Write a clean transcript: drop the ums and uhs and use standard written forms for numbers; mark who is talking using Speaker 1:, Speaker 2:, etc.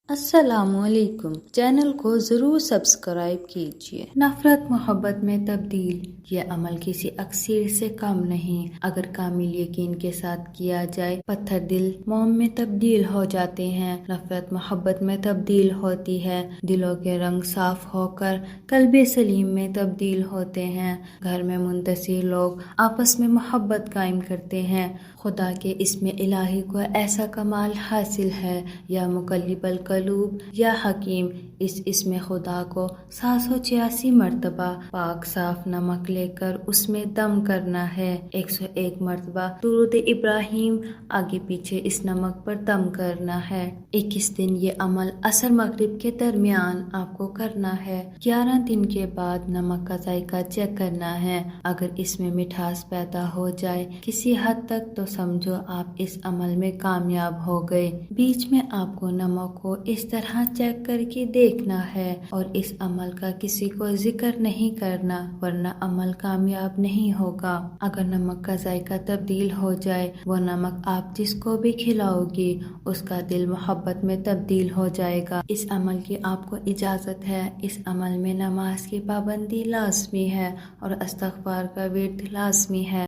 Speaker 1: السلام علیکم، چینل کو ضرور سبسکرائب کیجیے۔ نفرت محبت میں تبدیل، یہ عمل کسی اکسیر سے کم نہیں۔ اگر کامل یقین کے ساتھ کیا جائے، پتھر دل موم میں تبدیل ہو جاتے ہیں، نفرت محبت میں تبدیل ہوتی ہے، دلوں کے رنگ صاف ہو کر قلب سلیم میں تبدیل ہوتے ہیں۔ گھر میں منتصر لوگ آپس میں محبت قائم کرتے ہیں۔ خدا کے اسم الہی کو ایسا کمال حاصل ہے، یا مقلب القلوب یا حکیم۔ اس اسم خدا کو 786 مرتبہ پاک صاف نمک لے کر اس میں دم کرنا ہے۔ 101 مرتبہ درود ابراہیم آگے پیچھے اس نمک پر دم کرنا ہے۔ 21 دن یہ عمل عصر مغرب کے درمیان آپ کو کرنا ہے۔ 11 دن کے بعد نمک کا ذائقہ چیک کرنا ہے۔ اگر اس میں مٹھاس پیدا ہو جائے کسی حد تک تو سمجھو آپ اس عمل میں کامیاب ہو گئے۔ بیچ میں آپ کو نمک کو اس طرح چیک کر کے دیکھنا ہے اور اس عمل کا کسی کو ذکر نہیں کرنا، ورنہ عمل کامیاب نہیں ہوگا۔ اگر نمک کا ذائقہ تبدیل ہو جائے، وہ نمک آپ جس کو بھی کھلاؤ گی اس کا دل محبت میں تبدیل ہو جائے گا۔ اس عمل کی آپ کو اجازت ہے۔ اس عمل میں نماز کی پابندی لازمی ہے اور استغفار کا ورد لازمی ہے۔